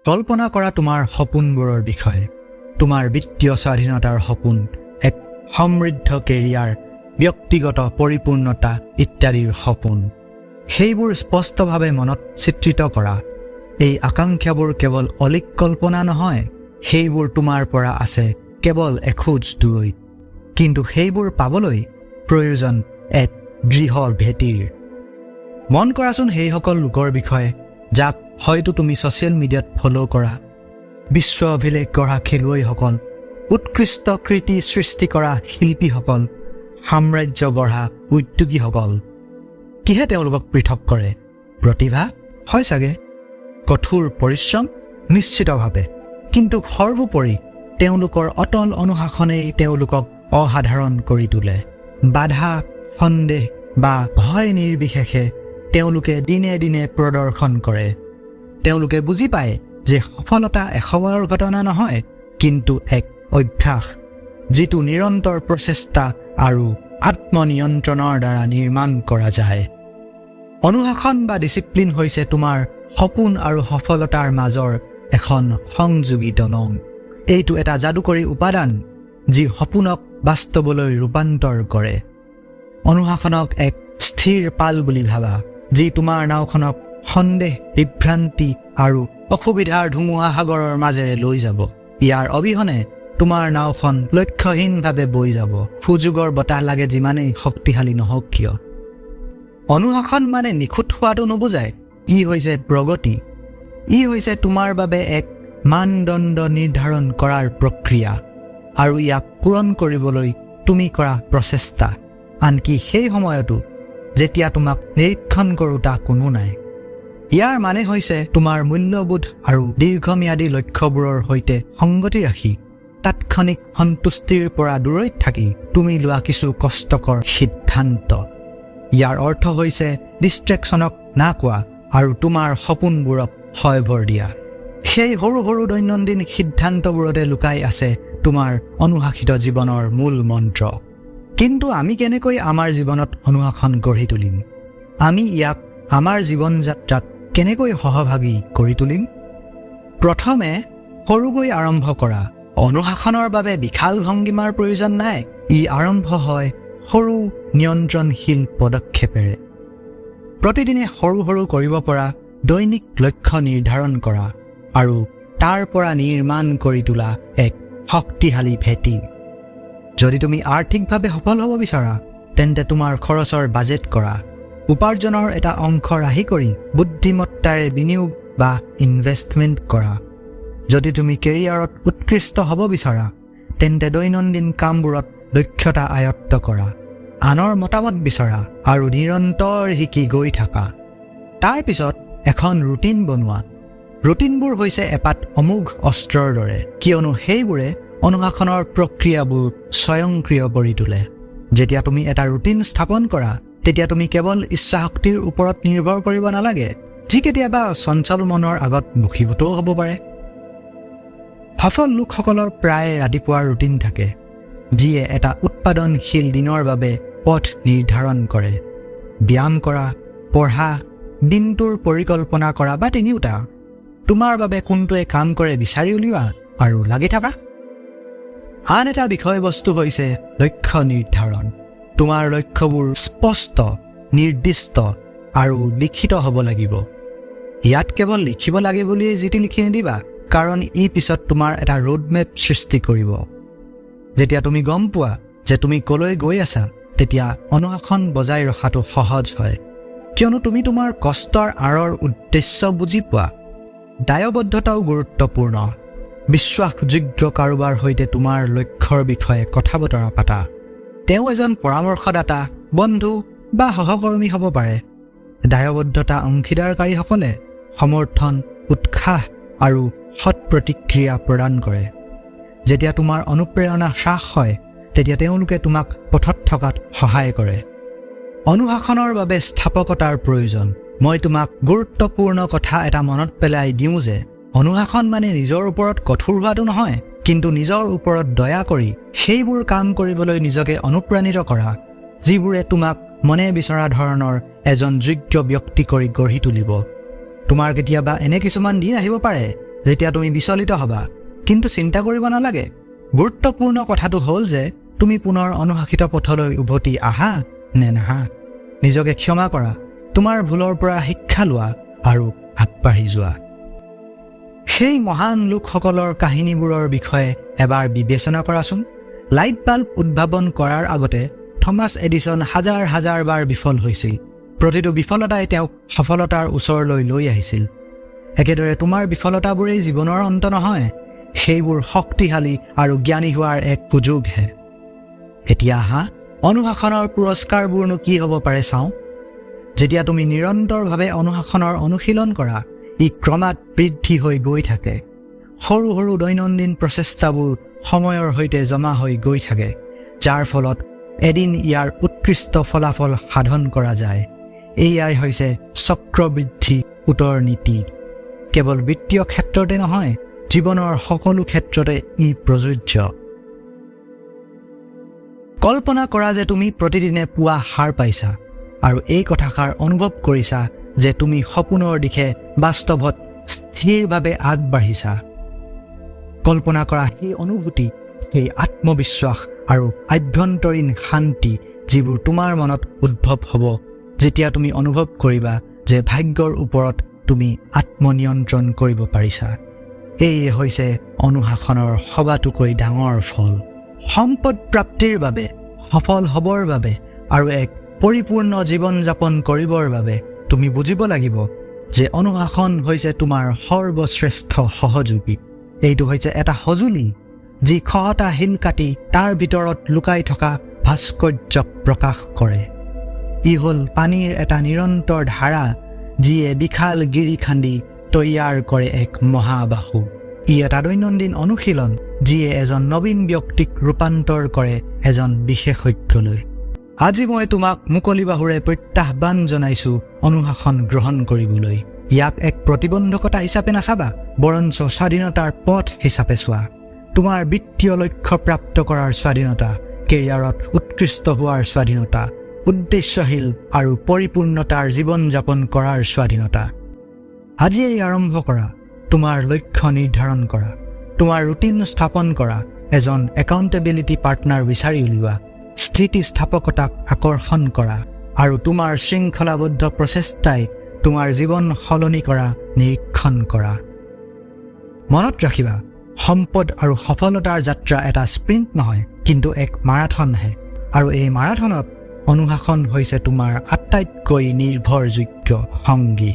কল্পনা কৰা তোমাৰ সপোনবোৰৰ বিষয়ে, তোমাৰ বিত্তীয় স্বাধীনতাৰ সপোন, এক সমৃদ্ধ কেৰিয়াৰ, ব্যক্তিগত পৰিপূৰ্ণতা ইত্যাদিৰ সপোন। সেইবোৰ স্পষ্টভাৱে মনত চিত্ৰিত কৰা। এই আকাংক্ষাবোৰ কেৱল অলিক কল্পনা নহয়, সেইবোৰ তোমাৰ পৰা আছে কেৱল এখোজ দূৰৈত। কিন্তু সেইবোৰ পাবলৈ প্ৰয়োজন এক দৃঢ় ভেটিৰ। মন কৰাচোন সেইসকল লোকৰ বিষয়ে যাক হয়তো তুমি ছ'চিয়েল মিডিয়াত ফ'ল' কৰা। বিশ্ব অভিলেখ গঢ়া খেলুৱৈসকল, উৎকৃষ্ট কৃতি সৃষ্টি কৰা শিল্পীসকল, সাম্ৰাজ্য গঢ়া উদ্যোগীসকল। কিহে তেওঁলোকক পৃথক কৰে? প্ৰতিভা? হয় চাগে। কঠোৰ পৰিশ্ৰম? নিশ্চিতভাৱে। কিন্তু সৰ্বোপৰি তেওঁলোকৰ অটল অনুশাসনেই তেওঁলোকক অসাধাৰণ কৰি তোলে। বাধা, সন্দেহ বা ভয় নিৰ্বিশেষে তেওঁলোকে দিনে দিনে প্ৰদৰ্শন কৰে। তেওঁলোকে বুজি পায় যে সফলতা এসময়ৰ ঘটনা নহয়, কিন্তু এক অভ্যাস, যিটো নিৰন্তৰ প্ৰচেষ্টা আৰু আত্মনিয়ন্ত্ৰণৰ দ্বাৰা নিৰ্মাণ কৰা যায়। অনুশাসন বা ডিচিপ্লিন হৈছে তোমাৰ সপোন আৰু সফলতাৰ মাজৰ এখন সংযোগী দলং। এইটো এটা যাদুকৰী উপাদান যি সপোনক বাস্তৱলৈ ৰূপান্তৰ কৰে। অনুশাসনক এক স্থিৰ পাল বুলি ভাবা, যি তোমাৰ নাওখনক সন্দেহ, বিভ্ৰান্তি আৰু অসুবিধাৰ ধুমুহা সাগৰৰ মাজেৰে লৈ যাব। ইয়াৰ অবিহনে তোমাৰ নাওখন লক্ষ্যহীনভাৱে বৈ যাব, সুযোগৰ বতাহ লাগে যিমানেই শক্তিশালী নহওক কিয়। অনুশাসন মানে নিখুঁত হোৱাটো নুবুজায়, ই হৈছে প্ৰগতি। ই হৈছে তোমাৰ বাবে এক মানদণ্ড নিৰ্ধাৰণ কৰাৰ প্ৰক্ৰিয়া, আৰু ইয়াক পূৰণ কৰিবলৈ তুমি কৰা প্ৰচেষ্টা, আনকি সেই সময়তো যেতিয়া তোমাক নিৰীক্ষণ কৰোঁতা কোনো নাই। ইয়াৰ মানে হৈছে তোমাৰ মূল্যবোধ আৰু দীৰ্ঘম্যাদী লক্ষ্যবোৰৰ সৈতে সংগতি ৰাখি তাৎক্ষণিক সন্তুষ্টিৰ পৰা দূৰৈত থাকি তুমি লোৱা কিছু কষ্টকৰ সিদ্ধান্ত। ইয়াৰ অৰ্থ হৈছে ডিষ্ট্ৰেকশ্যনক নাকোৱা আৰু তোমাৰ সপোনবোৰক হয়ভৰ দিয়া। সেই সৰু সৰু দৈনন্দিন সিদ্ধান্তবোৰতে লুকাই আছে তোমাৰ অনুশাসিত জীৱনৰ মূল মন্ত্ৰ। কিন্তু আমি কেনেকৈ আমাৰ জীৱনত অনুশাসন গঢ়ি তুলিম? আমি ইয়াক আমাৰ জীৱন যাত্ৰাত কেনেকৈ সহভাগী কৰি তুলিম? প্ৰথমে সৰুকৈ আৰম্ভ কৰা। অনুশাসনৰ বাবে বিশাল ভংগীমাৰ প্ৰয়োজন নাই। ই আৰম্ভ হয় সৰু নিয়ন্ত্ৰণশীল পদক্ষেপেৰে। প্ৰতিদিনে সৰু সৰু কৰিব পৰা দৈনিক লক্ষ্য নিৰ্ধাৰণ কৰা আৰু তাৰ পৰা নিৰ্মাণ কৰি তোলা এক শক্তিশালী ভেটি। যদি তুমি আৰ্থিকভাৱে সফল হ'ব বিচাৰা, তেন্তে তোমাৰ খৰচৰ বাজেট কৰা। উপাৰ্জনৰ এটা অংশ ৰাহি কৰি বুদ্ধিমত্তাৰে বিনিয়োগ বা ইনভেষ্টমেণ্ট কৰা। যদি তুমি কেৰিয়াৰত উৎকৃষ্ট হ'ব বিচাৰা, তেন্তে দৈনন্দিন কামবোৰত দক্ষতা আয়ত্ত কৰা, আনৰ মতামত বিচৰা আৰু নিৰন্তৰ শিকি গৈ থাকা। তাৰ পিছত এখন ৰুটিন বনোৱা। ৰুটিনবোৰ হৈছে এপাত অমোঘ অস্ত্ৰৰ দৰে, কিয়নো সেইবোৰে অনুশাসনৰ প্ৰক্ৰিয়াবোৰ স্বয়ংক্ৰিয় কৰি তোলে। যেতিয়া তুমি এটা ৰুটিন স্থাপন কৰা, তেতিয়া তুমি কেৱল ইচ্ছাশক্তিৰ ওপৰত নিৰ্ভৰ কৰিব নালাগে, যি কেতিয়াবা চঞ্চল মনৰ আগত বশীভূতও হ'ব পাৰে। সফল লোকসকলৰ প্ৰায় ৰাতিপুৱাৰ ৰুটিন থাকে, যিয়ে এটা উৎপাদনশীল দিনৰ বাবে পথ নিৰ্ধাৰণ কৰে। ব্যায়াম কৰা, পঢ়া, দিনটোৰ পৰিকল্পনা কৰা বা তিনিওটা। তোমাৰ বাবে কোনটোৱে কাম কৰে বিচাৰি উলিওৱা আৰু লাগি থাকা। আন এটা বিষয়বস্তু হৈছে লক্ষ্য নিৰ্ধাৰণ। তোমাৰ লক্ষ্যবোৰ স্পষ্ট, নিৰ্দিষ্ট আৰু লিখিত হ'ব লাগিব। ইয়াত কেৱল লিখিব লাগে বুলিয়েই যিটি লিখি নিদিবা, কাৰণ ই পিছত তোমাৰ এটা ৰোডমেপ সৃষ্টি কৰিব। যেতিয়া তুমি গম পোৱা যে তুমি কলৈ গৈ আছা, তেতিয়া অনুশাসন বজাই ৰখাটো সহজ হয়, কিয়নো তুমি তোমাৰ কষ্টৰ আঁৰৰ উদ্দেশ্য বুজি পোৱা। দায়বদ্ধতাও গুৰুত্বপূৰ্ণ। বিশ্বাসযোগ্য কাৰোবাৰ সৈতে তোমাৰ লক্ষ্যৰ বিষয়ে কথা বতৰা পাতা। তেওঁ এজন পৰামৰ্শদাতা, বন্ধু বা সহকৰ্মী হ'ব পাৰে। দায়বদ্ধতা অংশীদাৰকাৰীসকলে সমৰ্থন, উৎসাহ আৰু সৎ প্ৰতিক্ৰিয়া প্ৰদান কৰে। যেতিয়া তোমাৰ অনুপ্ৰেৰণা হ্ৰাস হয়, তেতিয়া তেওঁলোকে তোমাক পথত থকাত সহায় কৰে। অনুশাসনৰ বাবে স্থাপকতাৰ প্ৰয়োজন। মই তোমাক গুৰুত্বপূৰ্ণ কথা এটা মনত পেলাই দিওঁ যে অনুশাসন মানে নিজৰ ওপৰত কঠোৰ হোৱাটো নহয়, কিন্তু নিজৰ ওপৰত দয়া কৰি সেইবোৰ কাম কৰিবলৈ নিজকে অনুপ্ৰাণিত কৰা, যিবোৰে তোমাক মনে বিচৰা ধৰণৰ এজন যোগ্য ব্যক্তি কৰি গঢ়ি তুলিব। তোমাৰ কেতিয়াবা এনে কিছুমান দিন আহিব পাৰে যেতিয়া তুমি বিচলিত হ'বা। কিন্তু চিন্তা কৰিব নালাগে। গুৰুত্বপূৰ্ণ কথাটো হ'ল যে তুমি পুনৰ অনুশাসিত পথলৈ উভতি আহা নে নাহা। নিজকে ক্ষমা কৰা, তোমাৰ ভুলৰ পৰা শিক্ষা লোৱা আৰু আগবাঢ়ি যোৱা। সেই মহান লোকসকলৰ কাহিনীবোৰৰ বিষয়ে এবাৰ বিবেচনা কৰাচোন। লাইট বাল্ব উদ্ভাৱন কৰাৰ আগতে থমাছ এডিছন হাজাৰ হাজাৰ বাৰ বিফল হৈছিল। প্ৰতিটো বিফলতাই তেওঁক সফলতাৰ ওচৰলৈ লৈ আহিছিল। একেদৰে তোমাৰ বিফলতাবোৰেই জীৱনৰ অন্ত নহয়, সেইবোৰ শক্তিশালী আৰু জ্ঞানী হোৱাৰ এক সুযোগহে। এতিয়া আহা, অনুশাসনৰ পুৰস্কাৰবোৰনো কি হ'ব পাৰে চাওঁ। যেতিয়া তুমি নিৰন্তৰভাৱে অনুশাসনৰ অনুশীলন কৰা, ই ক্ৰমাৎ বৃদ্ধি হৈ গৈ থাকে। সৰু সৰু দৈনন্দিন প্ৰচেষ্টাবোৰ সময়ৰ সৈতে জমা হৈ গৈ থাকে, যাৰ ফলত এদিন ইয়াৰ উৎকৃষ্ট ফলাফল সাধন কৰা যায়। এয়াই হৈছে চক্ৰবৃদ্ধি সুতৰ নীতি। কেৱল বিত্তীয় ক্ষেত্ৰতে নহয়, জীৱনৰ সকলো ক্ষেত্ৰতে ই প্ৰযোজ্য। কল্পনা কৰা যে তুমি প্ৰতিদিনে পুৱা সাৰ পাইছা আৰু এই কথাষাৰ অনুভৱ কৰিছা যে তুমি সপোনৰ দিশে বাস্তৱত স্থিৰভাৱে আগবাঢ়িছা। কল্পনা কৰা সেই অনুভূতি, সেই আত্মবিশ্বাস আৰু আভ্যন্তৰীণ শান্তি যিবোৰ তোমাৰ মনত উদ্ভৱ হ'ব যেতিয়া তুমি অনুভৱ কৰিবা যে ভাগ্যৰ ওপৰত তুমি আত্মনিয়ন্ত্ৰণ কৰিব পাৰিছা। এয়ে হৈছে অনুশাসনৰ সবাতোকৈ ডাঙৰ ফল। সম্পদ প্ৰাপ্তিৰ বাবে, সফল হ'বৰ বাবে আৰু এক পৰিপূৰ্ণ জীৱন যাপন কৰিবৰ বাবে তুমি বুজিব লাগিব যে অনুশাসন হৈছে তোমাৰ সৰ্বশ্ৰেষ্ঠ সহযোগী। এইটো হৈছে এটা সঁজুলি যি খহটা শিল কাটি তাৰ ভিতৰত লুকাই থকা ভাস্কৰ্যক প্ৰকাশ কৰে। ই হ'ল পানীৰ এটা নিৰন্তৰ ধাৰা যিয়ে বিশাল গিৰি খান্দি তৈয়াৰ কৰে এক মহাবাহু। ই এটা দৈনন্দিন অনুশীলন যিয়ে এজন নবীন ব্যক্তিক ৰূপান্তৰ কৰে এজন বিশেষজ্ঞলৈ। আজি মই তোমাক মুকলি বাহুৰে প্ৰত্যাহ্বান জনাইছোঁ অনুশাসন গ্ৰহণ কৰিবলৈ। ইয়াক এক প্ৰতিবন্ধকতা হিচাপে নাচাবা, বৰঞ্চ স্বাধীনতাৰ পথ হিচাপে চোৱা। তোমাৰ বিত্তীয় লক্ষ্য প্ৰাপ্ত কৰাৰ স্বাধীনতা, কেৰিয়াৰত উৎকৃষ্ট হোৱাৰ স্বাধীনতা, উদ্দেশ্যশীল আৰু পৰিপূৰ্ণতাৰ জীৱন যাপন কৰাৰ স্বাধীনতা। আজিয়েই আৰম্ভ কৰা, তোমাৰ লক্ষ্য নিৰ্ধাৰণ কৰা, তোমাৰ ৰুটিন স্থাপন কৰা, এজন একাউণ্টেবিলিটি পাৰ্টনাৰ বিচাৰি উলিওৱা, স্থিতিস্থাপকতাক আকৰ্ষণ কৰা আৰু তোমাৰ শৃংখলাবদ্ধ প্ৰচেষ্টাই তোমাৰ জীৱন সলনি কৰা নিৰীক্ষণ কৰা। মনত ৰাখিবা, সম্পদ আৰু সফলতাৰ যাত্ৰা এটা স্প্ৰিণ্ট নহয়, কিন্তু এক মাৰাথনহে। আৰু এই মাৰাথনত অনুশাসন হৈছে তোমাৰ আটাইতকৈ নিৰ্ভৰযোগ্য সংগী।